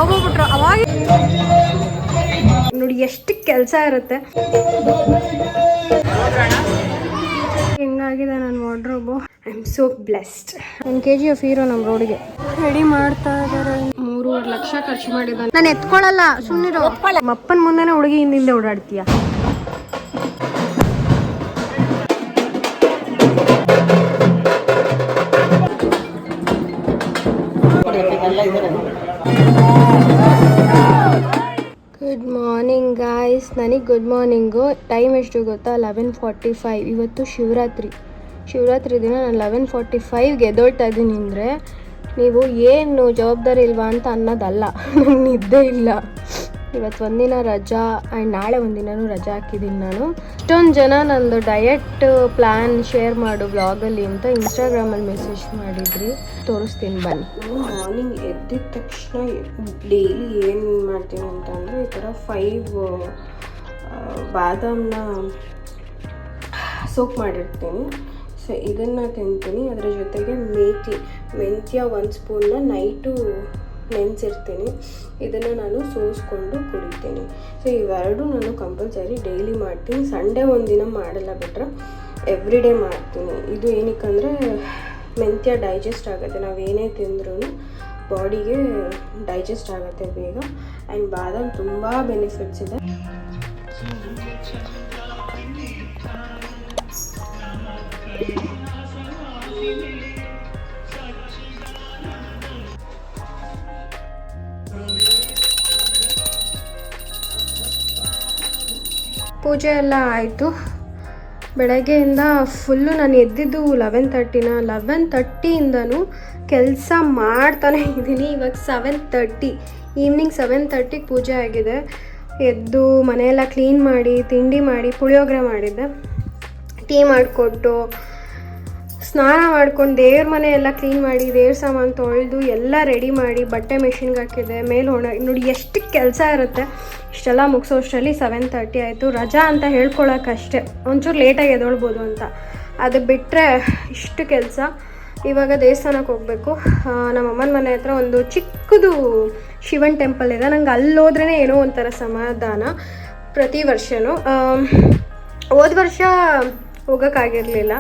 ಹೋಗ್ಬಿಟ್ರು ಅವಾಗ ನೋಡಿ ಎಷ್ಟು ಕೆಲಸ ಇರುತ್ತೆ. ಹೆಂಗಾಗಿದೆ ನನ್ನ wardrobe. I am so blessed. 1 kg hero ನಮ್ಮ ರೋಡ್ಗೆ ರೆಡಿ ಮಾಡ್ತಾ ಇದ್ದಾರೆ. 3.5 ಲಕ್ಷ ಖರ್ಚು ಮಾಡಿದ್ದಾನೆ. ನಾನು ಎತ್ಕೊಳ್ಳಲ್ಲ, ಸುಮ್ಮನಿರೋ. ಮಪ್ಪನ ಮುಂದೆನೇ ಹುಡುಗಿ ಹಿಂದಿಂದ ಓಡಾಡ್ತೀಯ. Good morning guys. ನನಗೆ ಗುಡ್ ಮಾರ್ನಿಂಗು. ಟೈಮ್ ಎಷ್ಟು ಗೊತ್ತಾ? 11:45. ಇವತ್ತು ಶಿವರಾತ್ರಿ ದಿನ ನಾನು 11:45ಗೆ ಎದ್ದೊಳ್ತಾ ಇದ್ದೀನಿ ಅಂದರೆ ನೀವು ಏನು ಜವಾಬ್ದಾರಿ ಇಲ್ವಾ ಅಂತ ಅನ್ನೋದಲ್ಲ. ನನಗೆ ನಿದ್ದೆ ಇಲ್ಲ. ಇವತ್ತು ಒಂದಿನ ರಜಾ ಆ್ಯಂಡ್ ನಾಳೆ ಒಂದಿನೂ ರಜಾ ಹಾಕಿದ್ದೀನಿ ನಾನು. ಇಷ್ಟೊಂದು ಜನ ನಂದು ಡಯಟ್ ಪ್ಲ್ಯಾನ್ ಶೇರ್ ಮಾಡು ಬ್ಲಾಗಲ್ಲಿ ಅಂತ ಇನ್ಸ್ಟಾಗ್ರಾಮಲ್ಲಿ ಮೆಸೇಜ್ ಮಾಡಿದ್ರಿ. ತೋರಿಸ್ತೀನಿ ಬನ್ನಿ. ಮಾರ್ನಿಂಗ್ ಎದ್ದಿದ ತಕ್ಷಣ ಡೈಲಿ ಏನು ಮಾಡ್ತೀನಿ ಅಂತಂದರೆ ಈ ಥರ 5 ಬಾದಾಮನ್ನ ಸೋಕ್ ಮಾಡಿರ್ತೀನಿ. ಸೊ ಇದನ್ನು ತಿಂತೀನಿ. ಅದರ ಜೊತೆಗೆ ಮೆಂತ್ಯ 1 ಸ್ಪೂನ್ನ ನೈಟು ನೆನೆಸಿರ್ತೀನಿ. ಇದನ್ನು ನಾನು ಸೋಸ್ಕೊಂಡು ಕುಡಿತೀನಿ. ಸೊ ಇವೆರಡು ನಾನು ಕಂಪಲ್ಸರಿ ಡೈಲಿ ಮಾಡ್ತೀನಿ. ಸಂಡೇ ಒಂದಿನ ಮಾಡಲ್ಲ, ಬಿಟ್ಟರೆ ಎವ್ರಿ ಡೇ ಮಾಡ್ತೀನಿ. ಇದು ಏನಕ್ಕಂದರೆ ಮೆಂತ್ಯ ಡೈಜೆಸ್ಟ್ ಆಗುತ್ತೆ. ನಾವೇನೇ ತಿಂದ್ರೂ ಬಾಡಿಗೆ ಡೈಜೆಸ್ಟ್ ಆಗುತ್ತೆ ಬೇಗ. ಆ್ಯಂಡ್ ಬಾದಾಮ್ ತುಂಬ ಬೆನಿಫಿಟ್ಸ್ ಇದೆ. ಪೂಜೆ ಎಲ್ಲ ಆಯಿತು. ಬೆಳಗ್ಗೆಯಿಂದ ಫುಲ್ಲು ನಾನು ಎದ್ದಿದ್ದು 11:30ಇಂದನೂ ಕೆಲಸ ಮಾಡ್ತಾನೆ ಇದ್ದೀನಿ. ಇವಾಗ 7:30, ಈವ್ನಿಂಗ್ 7:30ಗೆ ಪೂಜೆ ಆಗಿದೆ. ಎದ್ದು ಮನೆಯೆಲ್ಲ ಕ್ಲೀನ್ ಮಾಡಿ, ತಿಂಡಿ ಮಾಡಿ, ಪುಳಿಯೋಗರೆ ಮಾಡಿದ್ದೆ, ಟೀ ಮಾಡಿಕೊಟ್ಟು, ಸ್ನಾನ ಮಾಡ್ಕೊಂಡು ದೇವ್ರ ಮನೆ ಎಲ್ಲ ಕ್ಲೀನ್ ಮಾಡಿ, ದೇವ್ರ ಸಾಮಾನು ತೊಳೆದು ಎಲ್ಲ ರೆಡಿ ಮಾಡಿ, ಬಟ್ಟೆ ಮೆಷಿನ್ಗೆ ಹಾಕಿದೆ, ಮೇಲೆ ನೋಡಿ ಎಷ್ಟು ಕೆಲಸ ಇರುತ್ತೆ. ಇಷ್ಟೆಲ್ಲ ಮುಗಿಸೋಷ್ಟರಲ್ಲಿ 7:30 ಆಯಿತು. ರಜಾ ಅಂತ ಹೇಳ್ಕೊಳಕ್ಕಷ್ಟೇ, ಒಂಚೂರು ಲೇಟಾಗಿ ಎದ್ದೊಳ್ಬೋದು ಅಂತ. ಅದು ಬಿಟ್ಟರೆ ಇಷ್ಟು ಕೆಲಸ. ಇವಾಗ ದೇವಸ್ಥಾನಕ್ಕೆ ಹೋಗಬೇಕು. ನಮ್ಮಮ್ಮನ ಮನೆ ಹತ್ರ ಒಂದು ಚಿಕ್ಕದು ಶಿವನ್ ಟೆಂಪಲ್ ಇದೆ. ನಂಗೆ ಅಲ್ಲೋದ್ರೇ ಏನೋ ಒಂಥರ ಸಮಾಧಾನ. ಪ್ರತಿ ವರ್ಷವೂ ಹೋದ ವರ್ಷ ಹೋಗೋಕ್ಕಾಗಿರಲಿಲ್ಲ.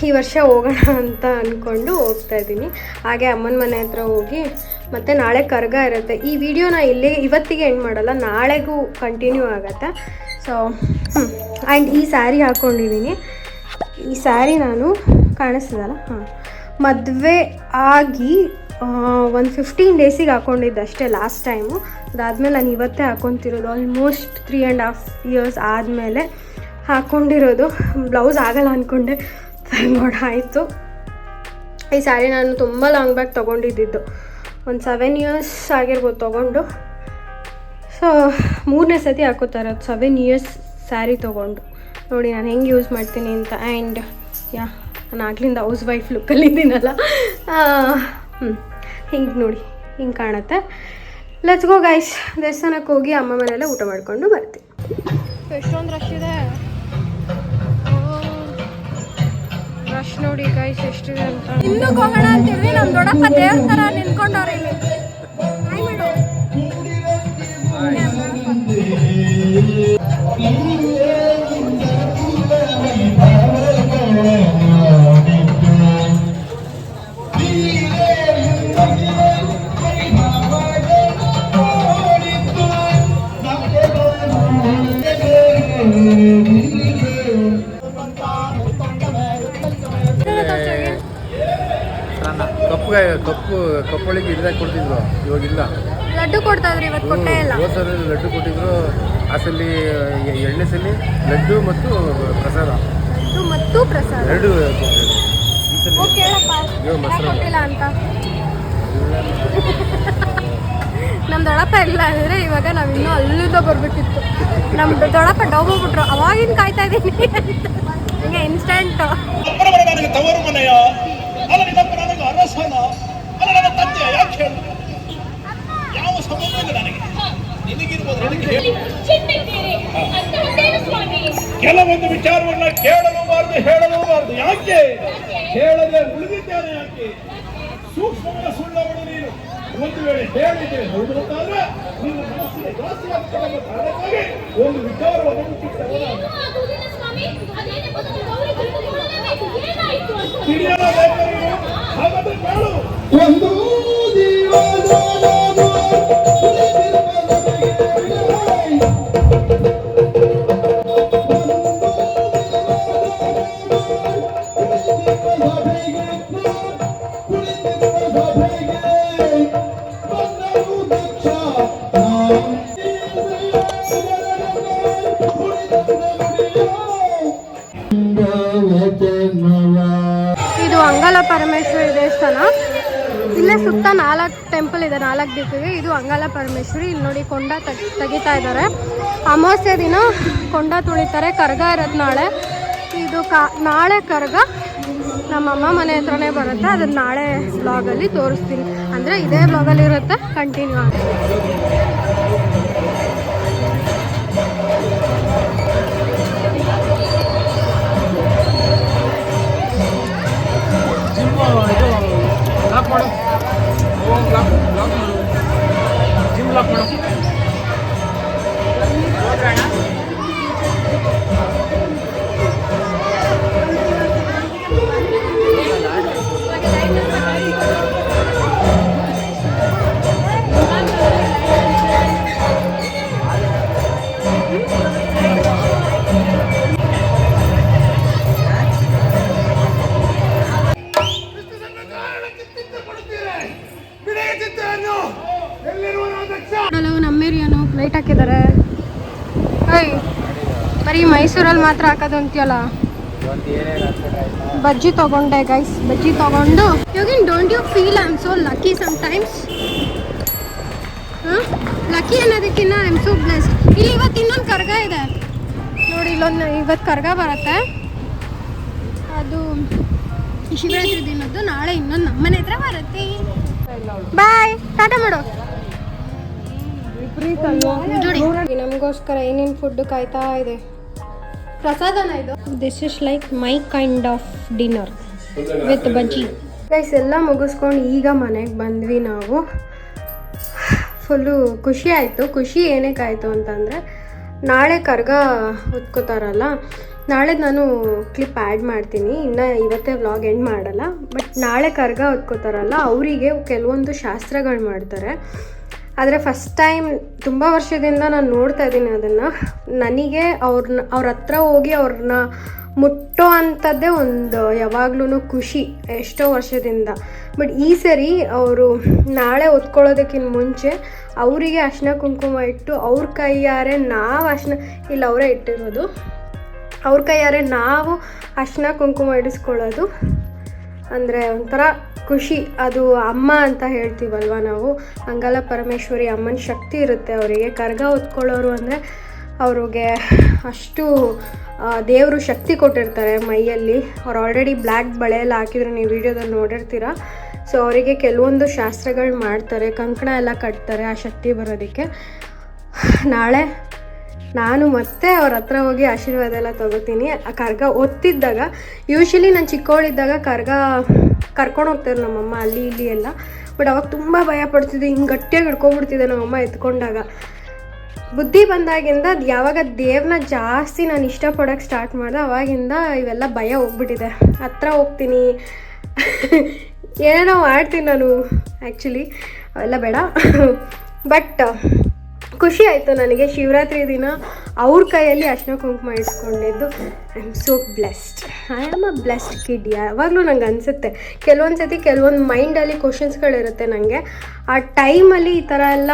ಈ ವರ್ಷ ಹೋಗೋಣ ಅಂತ ಅಂದ್ಕೊಂಡು ಹೋಗ್ತಾ ಇದ್ದೀನಿ. ಹಾಗೆ ಅಮ್ಮನ ಮನೆ ಹತ್ರ ಹೋಗಿ ಮತ್ತು ನಾಳೆ ಕರ್ಗ ಇರುತ್ತೆ. ಈ ವಿಡಿಯೋನ ಇವತ್ತಿಗೆ ಎಂಡ್ ಮಾಡಲ್ಲ, ನಾಳೆಗೂ ಕಂಟಿನ್ಯೂ ಆಗುತ್ತೆ. ಸೊ ಆ್ಯಂಡ್ ಈ ಸ್ಯಾರಿ ಹಾಕ್ಕೊಂಡಿದ್ದೀನಿ. ಈ ಸ್ಯಾರಿ ನಾನು ಕಾಣಿಸ್ತಿದ್ದಲ್ಲ, ಮದುವೆ ಆಗಿ ಒಂದು 15 ಡೇಸಿಗೆ ಹಾಕ್ಕೊಂಡಿದ್ದೆ ಅಷ್ಟೇ ಲಾಸ್ಟ್ ಟೈಮು. ಅದಾದಮೇಲೆ ನಾನು ಇವತ್ತೇ ಹಾಕ್ಕೊತಿರೋದು. ಆಲ್ಮೋಸ್ಟ್ 3.5 years ಆದಮೇಲೆ ಹಾಕ್ಕೊಂಡಿರೋದು. ಬ್ಲೌಸ್ ಆಗಲ್ಲ ಅಂದ್ಕೊಂಡೆ, ಆಯಿತು. ಈ ಸ್ಯಾರಿ ನಾನು ತುಂಬ ಲಾಂಗ್ ಬ್ಯಾಗ್ ತೊಗೊಂಡಿದ್ದು, ಒಂದು 7 years ಆಗಿರ್ಬೋದು ತೊಗೊಂಡು. ಸೊ 3ನೇ ಸತಿ ಹಾಕೋತಾ ಇರೋದು 7 years ಸ್ಯಾರಿ ತೊಗೊಂಡು. ನೋಡಿ ನಾನು ಹೆಂಗೆ ಯೂಸ್ ಮಾಡ್ತೀನಿ ಅಂತ. ಆ್ಯಂಡ್ ನಾನು ಆಗ್ಲಿಂದ ಹೌಸ್ ವೈಫ್ ಲುಕ್ಕಲ್ಲಿದ್ದೀನಲ್ಲ, ಹಿಂಗೆ ನೋಡಿ ಹಿಂಗೆ ಕಾಣುತ್ತೆ. Let's go guys. ದೇವಸ್ಥಾನಕ್ಕೆ ಹೋಗಿ ಅಮ್ಮ ಮನೆಯಲ್ಲೇ ಊಟ ಮಾಡಿಕೊಂಡು ಬರ್ತೀನಿ. ಎಷ್ಟೊಂದು ರಶ್ ಇದೆ. ರಶ್ ನೋಡಿ ಗೈಸ್ ಎಷ್ಟಿದೆ ಅಂತ. ಇನ್ನೂ ಹೋಗೋಣ ಅಂತಿದ್ವಿ. ನಮ್ಮ ದೊಡ್ಡಪ್ಪ ದೇವ್ರ ಥರ ನಿಂತ್ಕೊಂಡವ್ರೆ ಇಲ್ಲಿ. ಕಪ್ಪಳಿಗೆ ಇದ್ರಾಗ ಕೊಡ್ತಿದ್ರು, ಇವಾಗಿಲ್ಲ. ಲಡ್ಡು ಕೊಡ್ತಾ ಇದ್ರು, ಇವತ್ತು ಕೊಟ್ಟೇ ಇಲ್ಲ. ಹೋದ ಲಡ್ಡು ಕೊಟ್ಟಿದ್ರು. ಆ ಸಲ ಎಣ್ಣೆ ಸಲ ಲಡ್ಡು ಮತ್ತು ಪ್ರಸಾದ ಎರಡು ಕೊಟ್ಟಿಲ್ಲ ಅಂತ. ನಮ್ಮ ದೊಡ್ಡಪ್ಪ ಇಲ್ಲ ಅಂದರೆ ಇವಾಗ ನಾವು ಇನ್ನೂ ಅಲ್ಲಿಂದ ಬರಬೇಕಿತ್ತು. ನಮ್ಮ ದೊಡ್ಡಪ್ಪ ಡೌ ಹೋಗ್ಬಿಟ್ರು. ಅವಾಗಿನ ಕಾಯ್ತಾ ಇದ್ದೀನಿ ಹಂಗೆ ಇನ್ಸ್ಟೆಂಟು. ಕೆಲವೊಂದು ವಿಚಾರವನ್ನ ಕೇಳಲೂಬಾರದು, ಹೇಳಲೂಬಾರದು. ಯಾಕೆ ಹೇಳದೆ ಉಳಿದಿದ್ದೇನೆ? ಯಾಕೆ? ಸೂಕ್ಷ್ಮಗಳ ಸುಳ್ಳವಳು ನೀನು. ಒಂದು ವೇಳೆ ಹೇಳಿದ್ರೆ ಹೌದು ಅಂತಾದ್ರೆ ನಿಮ್ಮ ಮನಸ್ಸಿಗೆ ಜಾಸ್ತಿ ಆಗ್ತದೆ ಅನ್ನೋ ಕಾರಣಕ್ಕಾಗಿ ಒಂದು ವಿಚಾರವನ್ನು ತಿಳಿಯಲೇಬೇಕು. ಹಾಗಾದ್ರೆ ಕೇಳು. ಒಂದು ಇದು ಅಂಗಾಲ ಪರಮೇಶ್ವರಿ ದೇವಸ್ಥಾನ. ಇಲ್ಲೇ ಸುತ್ತ 4 ಟೆಂಪಲ್ ಇದೆ, 4 ದಿಕ್ಕಿಗೆ. ಇದು ಅಂಗಾಲ ಪರಮೇಶ್ವರಿ. ಇಲ್ಲಿ ನೋಡಿ ಕೊಂಡ ತೆಗಿತಾ ಇದ್ದಾರೆ. ಅಮಾವಾಸ್ಯೆ ದಿನ ಕೊಂಡ ತುಳಿತಾರೆ. ಕರ್ಗ ಇರೋದು ನಾಳೆ. ಇದು ನಾಳೆ ಕರ್ಗ ನಮ್ಮಮ್ಮ ಮನೆ ಹತ್ರನೇ ಬರುತ್ತೆ. ಅದನ್ನು ನಾಳೆ ಬ್ಲಾಗಲ್ಲಿ ತೋರಿಸ್ತೀನಿ. ಅಂದರೆ ಇದೇ ಬ್ಲಾಗಲ್ಲಿ ಇರುತ್ತೆ, ಕಂಟಿನ್ಯೂ ಆಗಿ. ಲಾಕ್ ಮಾಡು, ಜಿಮ್ ಲಾಕ್ ಮಾಡು. ನಮ್ಮೇರಿಯನು ಲೈಟ್ ಹಾಕಿದ್ದಾರೆ. ಬರೀ ಮೈಸೂರಲ್ಲಿ ಮಾತ್ರ ಹಾಕೋದು ಅಂತೀಯಲ್ಲ. ಬಜ್ಜಿ ತಗೊಂಡೆ ಗೈಸ್. ಬಜ್ಜಿ ತಗೊಂಡು Yogin, don't you feel I am so lucky sometimes? Lucky ಅನ್ನೋದಕ್ಕಿಂತ ಐ ಆಮ್ ಸೋ ಬ್ಲೆಸ್ಡ್. ಇಲ್ಲಿ ಇವತ್ತು ಇನ್ನೊಂದು ಕರ್ಗ ಇದೆ ನೋಡಿ. ಇವತ್ತು ಕರ್ಗ ಬರುತ್ತೆ. ಅದು ಶಿವರಾತ್ರಿ ದಿನದ್ದು. ನಾಳೆ ಇನ್ನೊಂದು ನಮ್ಮನೆ ಹತ್ರ ಬರುತ್ತೆ. ಬಾಯ್, ಟಾಟಾ ಮಾಡು. ನೋಡಿ ನಮಗೋಸ್ಕರ ಏನೇನು ಫುಡ್ ಕಾಯ್ತಾ ಇದೆ. ಪ್ರಸಾದನ ಇದು. This is like my kind of dinner with bajji. Guys ಎಲ್ಲ ಮುಗಿಸ್ಕೊಂಡು ಈಗ ಮನೆಗೆ ಬಂದ್ವಿ ನಾವು. ಫುಲ್ಲು ಖುಷಿ ಆಯಿತು. ಖುಷಿ ಏನಕ್ಕಾಯಿತು ಅಂತಂದರೆ, ನಾಳೆ ಕರ್ಗ ಹೊತ್ಕೋತಾರಲ್ಲ, ನಾಳೆ ನಾನು ಕ್ಲಿಪ್ ಆ್ಯಡ್ ಮಾಡ್ತೀನಿ. ಇನ್ನು ಇವತ್ತೇ ವ್ಲಾಗ್ ಎಂಡ್ ಮಾಡಲ್ಲ. ಬಟ್ ನಾಳೆ ಕರ್ಗ ಹೊತ್ಕೋತಾರಲ್ಲ, ಅವರಿಗೆ ಕೆಲವೊಂದು ಶಾಸ್ತ್ರಗಳು ಮಾಡ್ತಾರೆ. ಆದರೆ ಫಸ್ಟ್ ಟೈಮ್ ತುಂಬ ವರ್ಷದಿಂದ ನಾನು ನೋಡ್ತಾ ಇದ್ದೀನಿ ಅದನ್ನು. ನನಗೆ ಅವ್ರ ಹತ್ರ ಹೋಗಿ ಅವ್ರನ್ನ ಮುಟ್ಟೋ ಅಂಥದ್ದೇ ಒಂದು ಯಾವಾಗ್ಲೂ ಖುಷಿ, ಎಷ್ಟೋ ವರ್ಷದಿಂದ. ಬಟ್ ಈ ಸರಿ ಅವರು ನಾಳೆ ಹೊತ್ಕೊಳ್ಳೋದಕ್ಕಿಂತ ಮುಂಚೆ ಅವರಿಗೆ ಅರ್ಶಿನ ಕುಂಕುಮ ಇಟ್ಟು ಅವ್ರ ಕೈಯಾರೆ ನಾವು ಅರ್ಶಿನ, ಇಲ್ಲ ಅವರೇ ಇಟ್ಟಿರೋದು, ಅವ್ರ ಕೈಯಾರೆ ನಾವು ಅರ್ಶಿನ ಕುಂಕುಮ ಇಡಿಸ್ಕೊಳ್ಳೋದು ಅಂದರೆ ಒಂಥರ ಖುಷಿ. ಅದು ಅಮ್ಮ ಅಂತ ಹೇಳ್ತೀವಲ್ವ ನಾವು. ಅಂಗಾಲ ಪರಮೇಶ್ವರಿ ಅಮ್ಮನ ಶಕ್ತಿ ಇರುತ್ತೆ ಅವರಿಗೆ. ಕರ್ಗ ಹೊತ್ಕೊಳ್ಳೋರು ಅಂದರೆ ಅವ್ರಿಗೆ ಅಷ್ಟು ದೇವರು ಶಕ್ತಿ ಕೊಟ್ಟಿರ್ತಾರೆ ಮೈಯಲ್ಲಿ. ಅವ್ರು ಆಲ್ರೆಡಿ ಬ್ಲ್ಯಾಕ್ ಬಳೆ ಎಲ್ಲ ಹಾಕಿದ್ರು, ನೀವು ವಿಡಿಯೋದಲ್ಲಿ ನೋಡಿರ್ತೀರ. ಸೊ ಅವರಿಗೆ ಕೆಲವೊಂದು ಶಾಸ್ತ್ರಗಳು ಮಾಡ್ತಾರೆ, ಕಂಕಣ ಎಲ್ಲ ಕಟ್ತಾರೆ ಆ ಶಕ್ತಿ ಬರೋದಕ್ಕೆ. ನಾಳೆ ನಾನು ಮತ್ತೆ ಅವ್ರ ಹತ್ರ ಹೋಗಿ ಆಶೀರ್ವಾದ ಎಲ್ಲ ತೊಗೋತೀನಿ. ಆ ಕರ್ಗ ಒತ್ತಿದ್ದಾಗ, ಯೂಶ್ವಲಿ ನಾನು ಚಿಕ್ಕವಳಿದ್ದಾಗ ಕರ್ಗ ಕರ್ಕೊಂಡು ಹೋಗ್ತಾರೆ ನಮ್ಮಮ್ಮ ಅಲ್ಲಿ ಇಲ್ಲಿ ಎಲ್ಲ. ಬಟ್ ಅವಾಗ ತುಂಬ ಭಯ ಪಡ್ತಿದ್ದೆ, ಹಿಂಗೆ ಗಟ್ಟಿಯಾಗಿ ಹಿಡ್ಕೊಬಿಡ್ತಿದ್ದೆ ನಮ್ಮಮ್ಮ ಎತ್ಕೊಂಡಾಗ. ಬುದ್ಧಿ ಬಂದಾಗಿಂದ ಅದು ಯಾವಾಗ ದೇವ್ರನ್ನ ಜಾಸ್ತಿ ನಾನು ಇಷ್ಟಪಡೋಕ್ಕೆ ಸ್ಟಾರ್ಟ್ ಮಾಡಿದೆ, ಅವಾಗಿಂದ ಇವೆಲ್ಲ ಭಯ ಹೋಗ್ಬಿಟ್ಟಿದೆ. ಹತ್ರ ಹೋಗ್ತೀನಿ, ಏನೇನೋ ಮಾಡ್ತೀನಿ ನಾನು. ಆ್ಯಕ್ಚುಲಿ ಅವೆಲ್ಲ ಬೇಡ. ಬಟ್ ಖುಷಿ ಆಯಿತು ನನಗೆ ಶಿವರಾತ್ರಿ ದಿನ ಅವ್ರ ಕೈಯಲ್ಲಿ ಅರ್ಶಿನ ಕುಂಕುಮ ಇಟ್ಕೊಂಡಿದ್ದು. I am so blessed. I am a blessed kid. ಯಾವಾಗಲೂ ನಂಗೆ ಅನಿಸುತ್ತೆ, ಕೆಲವೊಂದು ಸತಿ ಕೆಲವೊಂದು ಮೈಂಡಲ್ಲಿ ಕ್ವಶನ್ಸ್ಗಳಿರುತ್ತೆ ನನಗೆ. ಆ ಟೈಮಲ್ಲಿ ಈ ಥರ ಎಲ್ಲ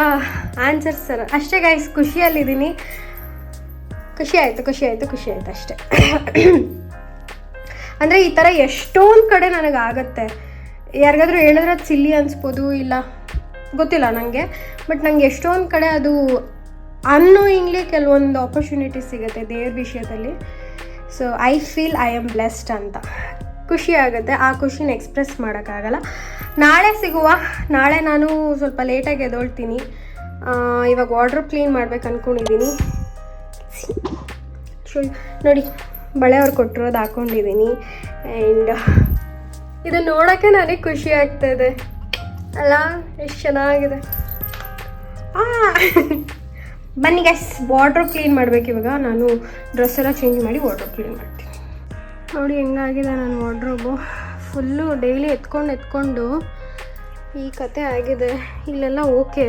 ಆನ್ಸರ್ಸ್ ಥರ ಅಷ್ಟೇ ಗೈಸ್. ಖುಷಿಯಲ್ಲಿದ್ದೀನಿ. ಖುಷಿ ಆಯಿತು ಅಷ್ಟೇ. ಅಂದರೆ ಈ ಥರ ಎಷ್ಟೊಂದು ಕಡೆ ನನಗಾಗತ್ತೆ. ಯಾರಿಗಾದ್ರೂ ಹೇಳಿದ್ರೆ ಅದು ಸಿಲ್ಲಿ ಅನಿಸ್ಬೋದು, ಇಲ್ಲ ಗೊತ್ತಿಲ್ಲ ನನಗೆ. ಬಟ್ ನನಗೆ ಎಷ್ಟೊಂದು ಕಡೆ ಅದು ಅನ್ನೋಯಿಂಗ್ಲಿ ಕೆಲವೊಂದು ಆಪರ್ಚುನಿಟಿ ಸಿಗುತ್ತೆ ದೇವ್ರ ವಿಷಯದಲ್ಲಿ. So I feel I am blessed ಅಂತ ಖುಷಿ ಆಗುತ್ತೆ. ಆ ಖುಷಿನ ಎಕ್ಸ್ಪ್ರೆಸ್ ಮಾಡೋಕ್ಕಾಗಲ್ಲ. ನಾಳೆ ಸಿಗುವ. ನಾಳೆ ನಾನು ಸ್ವಲ್ಪ ಲೇಟಾಗಿ ಎದ್ದೊಳ್ತೀನಿ. ಇವಾಗ ವಾರ್ಡ್ರೋಬ್ ಕ್ಲೀನ್ ಮಾಡ್ಬೇಕು ಅಂದ್ಕೊಂಡಿದ್ದೀನಿ. ನೋಡಿ, ಬಳೆ ಅವ್ರು ಕೊಟ್ಟಿರೋದು ಹಾಕ್ಕೊಂಡಿದ್ದೀನಿ. ಆ್ಯಂಡ್ ಇದನ್ನು ನೋಡೋಕ್ಕೆ ನನಗೆ ಖುಷಿ ಆಗ್ತಾಯಿದೆ. ಅಲ್ಲ ಎಷ್ಟು ಚೆನ್ನಾಗಿದೆ. ಬನ್ನಿ ಗೈಸ್, ವಾರ್ಡ್ರೋಬ್ ಕ್ಲೀನ್ ಮಾಡ್ಬೇಕು ಇವಾಗ. ನಾನು ಡ್ರೆಸ್ ಎಲ್ಲ ಚೇಂಜ್ ಮಾಡಿ ವಾರ್ಡ್ರೋಬ್ ಕ್ಲೀನ್ ಮಾಡ್ತೀನಿ. ನೋಡಿ ಹೆಂಗಾಗಿದೆ ನನ್ನ ವಾರ್ಡ್ರೋಬು. ಫುಲ್ಲು ಡೈಲಿ ಎತ್ಕೊಂಡು ಈ ಕತೆ ಆಗಿದೆ. ಇಲ್ಲೆಲ್ಲ ಓಕೆ,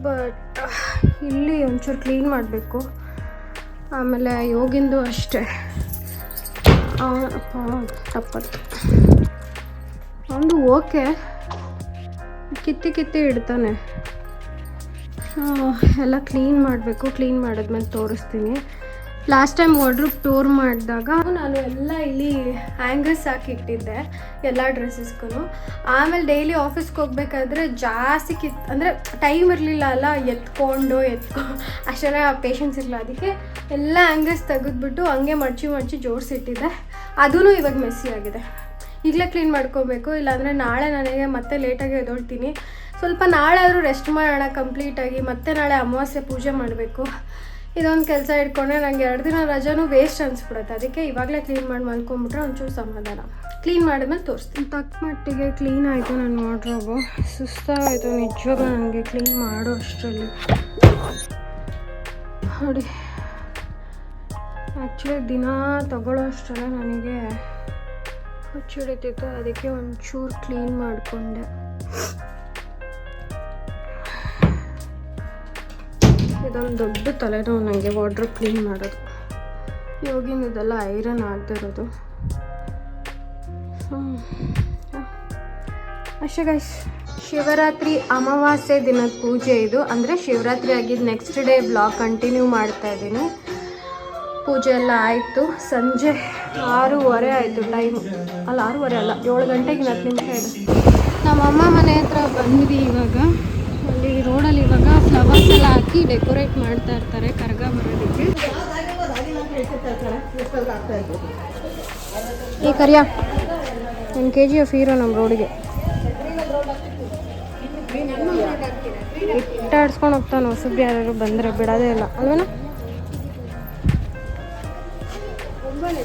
ಬಟ್ ಇಲ್ಲಿ ಒಂಚೂರು ಕ್ಲೀನ್ ಮಾಡಬೇಕು. ಆಮೇಲೆ ಯೋಗಿಂದು ಅಷ್ಟೇ, ತಪ್ಪತ್ತು ಒಂದು ಓಕೆ, ಕಿತ್ತಿ ಇಡ್ತಾನೆ. ಎಲ್ಲ ಕ್ಲೀನ್ ಮಾಡಬೇಕು. ಕ್ಲೀನ್ ಮಾಡಿದ್ಮೇಲೆ ತೋರಿಸ್ತೀನಿ. ಲಾಸ್ಟ್ ಟೈಮ್ ವಾರ್ಡ್ರೋಬ್ ಟೂರ್ ಮಾಡಿದಾಗ ನಾನು ಎಲ್ಲ ಇಲ್ಲಿ ಹ್ಯಾಂಗರ್ಸ್ ಹಾಕಿಟ್ಟಿದ್ದೆ ಎಲ್ಲ ಡ್ರೆಸ್ಸಸ್ಗೂ. ಆಮೇಲೆ ಡೈಲಿ ಆಫೀಸ್ಗೆ ಹೋಗ್ಬೇಕಾದ್ರೆ ಜಾಸ್ತಿ ಅಂದರೆ ಟೈಮ್ ಇರಲಿಲ್ಲ ಅಲ್ಲ, ಎತ್ಕೊಂಡು ಅಷ್ಟೆಲ್ಲ ಪೇಷನ್ಸ್ ಇರಲಿಲ್ಲ. ಅದಕ್ಕೆ ಎಲ್ಲ ಹ್ಯಾಂಗರ್ಸ್ ತೆಗೆದ್ಬಿಟ್ಟು ಹಂಗೆ ಮಡ್ಚಿ ಜೋಡಿಸಿಟ್ಟಿದ್ದೆ. ಅದೂ ಇವಾಗ ಮೆಸ್ಸಿ ಆಗಿದೆ. ಈಗಲೇ ಕ್ಲೀನ್ ಮಾಡ್ಕೋಬೇಕು, ಇಲ್ಲಾಂದರೆ ನಾಳೆ ನನಗೆ ಮತ್ತೆ ಲೇಟಾಗಿ ಎದ್ದೊಳ್ತೀನಿ. ಸ್ವಲ್ಪ ನಾಳೆ ಆದರೂ ರೆಸ್ಟ್ ಮಾಡೋಣ ಕಂಪ್ಲೀಟಾಗಿ. ಮತ್ತೆ ನಾಳೆ ಅಮಾವಾಸ್ಯೆ ಪೂಜೆ ಮಾಡಬೇಕು. ಇದೊಂದು ಕೆಲಸ ಇಟ್ಕೊಂಡ್ರೆ ನನಗೆ 2 ದಿನ ರಜಾನೂ ವೇಸ್ಟ್ ಅನಿಸ್ಬಿಡುತ್ತೆ. ಅದಕ್ಕೆ ಇವಾಗಲೇ ಕ್ಲೀನ್ ಮಾಡಿ ಮಲ್ಕೊಂಬಿಟ್ರೆ ಒಂಚೂರು ಸಮಾಧಾನ. ಕ್ಲೀನ್ ಮಾಡಿದ್ಮೇಲೆ ತೋರಿಸ್ತೀನಿ. ತಕ್ಕ ಮಟ್ಟಿಗೆ ಕ್ಲೀನ್ ಆಯಿತು ನನ್ನ ವಾರ್ಡ್ರೋಬು. ಸುಸ್ತಾಯಿತು ನಿಜವಾಗ್ಲೂ ನನಗೆ ಕ್ಲೀನ್ ಮಾಡೋ ಅಷ್ಟರಲ್ಲಿ. ನೋಡಿ, ಆ್ಯಕ್ಚುಲಿ ದಿನ ತಗೊಳ್ಳೋ ಅಷ್ಟರಲ್ಲ ನನಗೆ ಹುಚ್ಚಿಡಿತಿತ್ತು. ಅದಕ್ಕೆ ಒಂಚೂರು ಕ್ಲೀನ್ ಮಾಡಿಕೊಂಡೆ. ಇದೊಂದು ದೊಡ್ಡ ತಲೆನೋವು ನನಗೆ ವಾರ್ಡ್ರೋಬ್ ಕ್ಲೀನ್ ಮಾಡೋದು. ಯೋಗಿನ ಇದೆಲ್ಲ ಐರನ್ ಆಗದಿರೋದು. ಅಷ್ಟೇ ಗೈಸ್. ಶಿವರಾತ್ರಿ ಅಮಾವಾಸ್ಯೆ ದಿನದ ಪೂಜೆ ಇದು. ಅಂದರೆ ಶಿವರಾತ್ರಿ ಆಗಿದ್ದು ನೆಕ್ಸ್ಟ್ ಡೇ ಬ್ಲಾಗ್ ಕಂಟಿನ್ಯೂ ಮಾಡ್ತಾ ಇದ್ದೀನಿ. ಪೂಜೆ ಎಲ್ಲ ಆಯಿತು. ಸಂಜೆ 6:30 ಆಯಿತು ಟೈಮು. ಅಲ್ಲ 6:30 ಅಲ್ಲ, 7 ಗಂಟೆಗೆ 10 ನಿಮಿಷ ಇದೆ. ನಮ್ಮಮ್ಮ ಮನೆ ಹತ್ರ ಬಂದ್ವಿ ಇವಾಗ. ಅಲ್ಲಿ ರೋಡಲ್ಲಿ ಇವಾಗ ಫ್ಲವರ್ಸ್ ಎಲ್ಲ ಹಾಕಿ ಡೆಕೋರೇಟ್ ಮಾಡ್ತಾ ಇರ್ತಾರೆ ಕರ್ಗ ಬರೋದಕ್ಕೆ. ಈ ಕರಿಯ 1 kg ಫೀರೋ ನಮ್ಮ ರೋಡಿಗೆ ಇಟ್ಟಾಡ್ಸ್ಕೊಂಡು ಹೋಗ್ತಾನೆ. ಹೊಸಬ್ರು ಯಾರು ಬಂದರೆ ಬಿಡೋದೇ ಇಲ್ಲ ಅಲ್ವೇನ. ನೋಡಿ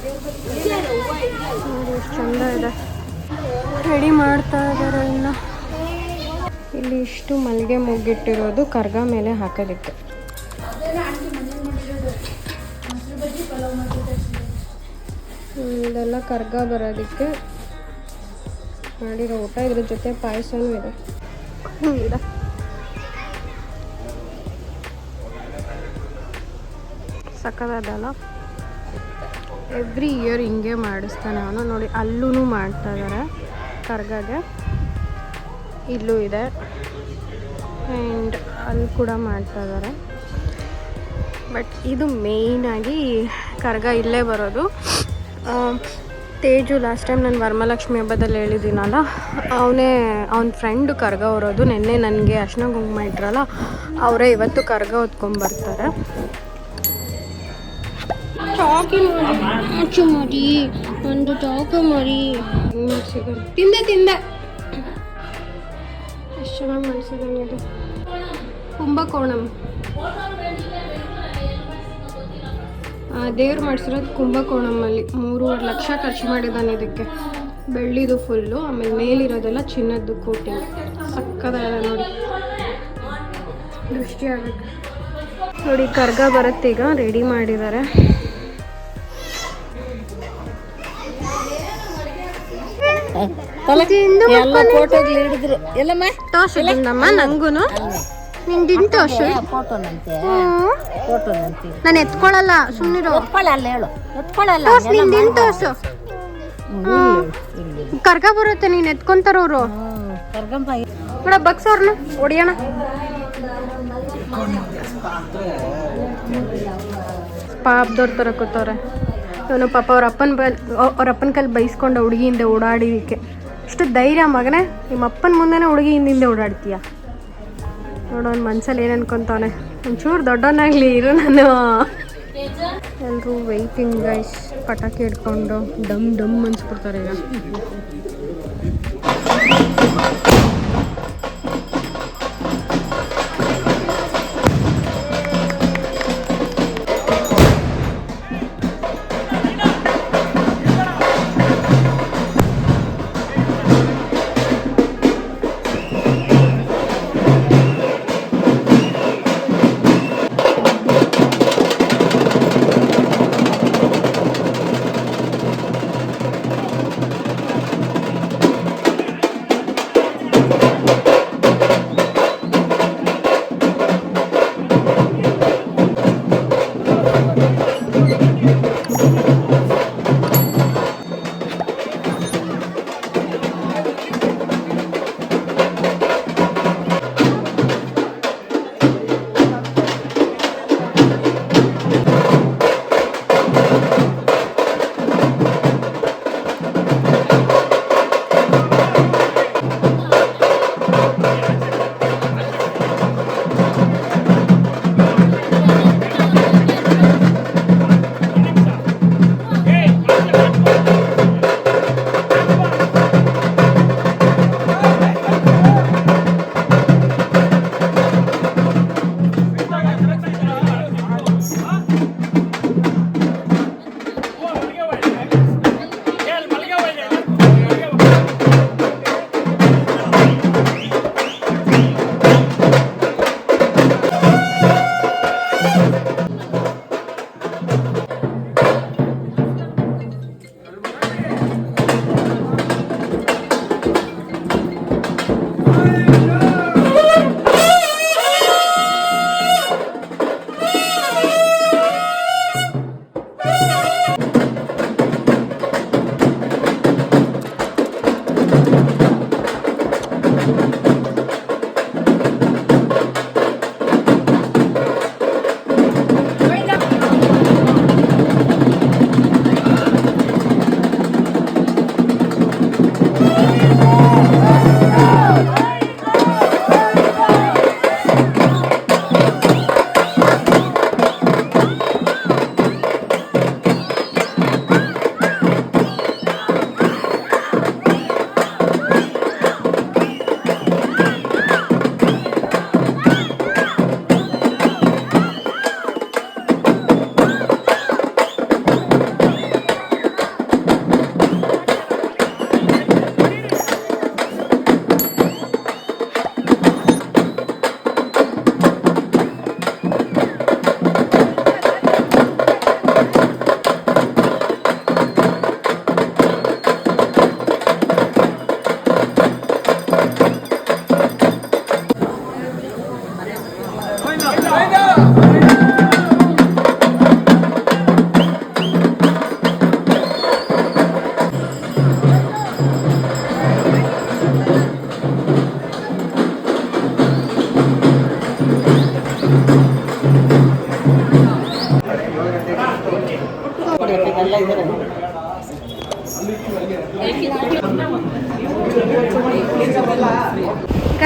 ಎಷ್ಟು ಚಂದ ಇದೆ. ರೆಡಿ ಮಾಡ್ತಾ ಇದ್ದಾರೆ ಇನ್ನು. ಇಲ್ಲಿ ಇಷ್ಟು ಮಲ್ಲಿಗೆ ಮುಗ್ಗಿಟ್ಟಿರೋದು ಕರ್ಗ ಮೇಲೆ ಹಾಕೋದಕ್ಕೆ. ಇದೆಲ್ಲ ಕರ್ಗ ಬರೋದಕ್ಕೆ ಮಾಡಿರೋ ಊಟ. ಇದ್ರ ಜೊತೆ ಪಾಯಸನೂ ಇದೆ. ಇದೆ ಸಕ್ಕದಾದಲ್ಲ. ಎವ್ರಿ ಇಯರ್ ಹಿಂಗೆ ಮಾಡಿಸ್ತಾನೆ ಅವನು. ನೋಡಿ ಅಲ್ಲೂ ಮಾಡ್ತಾ ಇದ್ದಾರೆ ಕರ್ಗಗೆ. ಇಲ್ಲೂ ಇದೆ ಆ್ಯಂಡ್ ಅಲ್ಲಿ ಕೂಡ ಮಾಡ್ತಾ ಇದ್ದಾರೆ. ಬಟ್ ಇದು ಮೇಯ್ನಾಗಿ ಕರ್ಗ ಇಲ್ಲೇ ಬರೋದು. ತೇಜು ಲಾಸ್ಟ್ ಟೈಮ್ ನಾನು ವರಮಹಾಲಕ್ಷ್ಮಿ ಹಬ್ಬದಲ್ಲಿ ಹೇಳಿದ್ದೀನಲ್ಲ, ಅವನ ಫ್ರೆಂಡು ಕರ್ಗ ಹೊರೋದು. ನೆನ್ನೆ ನನಗೆ ಅರ್ಶಿನ ಕುಂಕುಮ ಇಟ್ರಲ್ಲ, ಅವರೇ ಇವತ್ತು ಕರ್ಗ ಹೊತ್ಕೊಂಡ್ಬರ್ತಾರೆ. ಚಾಕಿ ಮಾಡಿ ಒಂದು ಚಾಕು ಮಾಡಿ ತಿಂದೆ ಎಷ್ಟು ಚೆನ್ನಾಗಿ ಮಾಡಿಸಿದ್ದಾನೆ. ಇದು ಕುಂಭಕೋಣಂ ದೇವ್ರು ಮಾಡಿಸಿರೋದು ಕುಂಭಕೋಣಮಲ್ಲಿ. 3.5 ಲಕ್ಷ ಖರ್ಚು ಮಾಡಿದ್ದಾನೆ ಇದಕ್ಕೆ. ಬೆಳ್ಳಿದು ಫುಲ್ಲು, ಆಮೇಲೆ ಮೇಲಿರೋದೆಲ್ಲ ಚಿನ್ನದ್ದು ಕೋಟಿಂಗ್. ಸಕ್ಕದಾದ ನೋಡಿ, ದೃಷ್ಟಿ ಆಗಬೇಕು. ನೋಡಿ ಕರ್ಗ ಬರುತ್ತೆ ಈಗ. ರೆಡಿ ಮಾಡಿದ್ದಾರೆ. ತೋರ್ಸಿದ್ದಮ್ಮ ನಂಗೂನು. ನಿಂದಿನ ತೋರ್ಸು. ನಾನು ಎತ್ಕೊಳ್ಳಲ್ಲ, ಸುಮ್ಮನಿರೋ. ತೋರ್ಸು, ನಿಂದಿನ ತೋರ್ಸು. ಕರ್ಗ ಬರುತ್ತೆ, ನೀನು ಎತ್ಕೊಂತಾರ ಅವರು. ನೋಡ ಬಗ್ಸೋರ್ನ ಹೊಡಿಯೋಣ. ಪಾಪದವ್ರ ಥರ ಕೂತವ್ರೆ. ಇವನು ಪಾಪ ಅವ್ರ ಅಪ್ಪನ ಕೈಲಿ ಬೈಸ್ಕೊಂಡು ಹುಡುಗಿಯಿಂದ ಓಡಾಡಿದಕ್ಕೆ. ಇಷ್ಟು ಧೈರ್ಯ ಮಗನೇ, ನಿಮ್ಮ ಅಪ್ಪನ ಮುಂದೆನೇ ಹುಡುಗಿ ಹಿಂದಿಂದ ಓಡಾಡ್ತೀಯ. ನೋಡೋನ್ ಮನ್ಸಲ್ಲಿ ಏನು ಅನ್ಕೊತಾನೆ. ಒಂಚೂರು ದೊಡ್ಡವನಾಗ್ಲಿ ಇರು ನಾನು. ಎಲ್ಲರೂ ವೆಯ್ಟಿಂಗ್ ಗೈಸ್. ಪಟಾಕಿ ಹಿಡ್ಕೊಂಡು ಡಮ್ ಅನ್ಸ್ಬಿಡ್ತಾರೆ ಈಗ.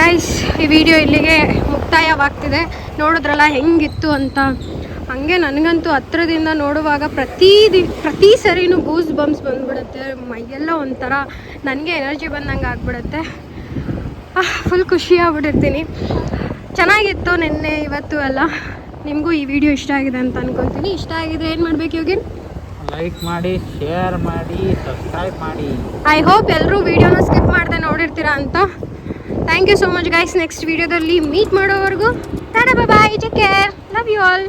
ಗೈಸ್, ಈ ವಿಡಿಯೋ ಇಲ್ಲಿಗೆ ಮುಕ್ತಾಯವಾಗ್ತಿದೆ. ನೋಡಿದ್ರಲ್ಲ ಹೆಂಗಿತ್ತು ಅಂತ. ಹಾಗೆ ನನಗಂತೂ ಹತ್ರದಿಂದ ನೋಡುವಾಗ ಪ್ರತಿ ಸರಿನೂ ಗೂಸ್ ಬಂಪ್ಸ್ ಬಂದ್ಬಿಡುತ್ತೆ. ಮೈಯೆಲ್ಲ ಒಂಥರ ನನಗೆ ಎನರ್ಜಿ ಬಂದಂಗೆ ಆಗ್ಬಿಡುತ್ತೆ. ಫುಲ್ ಖುಷಿ ಆಗ್ಬಿಟ್ಟಿರ್ತೀನಿ. ಚೆನ್ನಾಗಿತ್ತು ನಿನ್ನೆ ಇವತ್ತು ಎಲ್ಲ. ನಿಮಗೂ ಈ ವಿಡಿಯೋ ಇಷ್ಟ ಆಗಿದೆ ಅಂತ ಅನ್ಕೊತೀನಿ. ಇಷ್ಟ ಆಗಿದ್ರೆ ಏನು ಮಾಡಬೇಕು ಯೋಗಿನ್? ಲೈಕ್ ಮಾಡಿ, ಶೇರ್ ಮಾಡಿ, ಸಬ್ಸ್ಕ್ರೈಬ್ ಮಾಡಿ. ಐ ಹೋಪ್ ಎಲ್ಲರೂ ವಿಡಿಯೋನ ಸ್ಕಿಪ್ ಮಾಡದೆ ನೋಡಿರ್ತೀರಾ ಅಂತ. Thank you so much guys. Next ವಿಡಿಯೋದಲ್ಲಿ ಮೀಟ್ ಮಾಡೋವರೆಗೂ tata, bye, take care, love you all.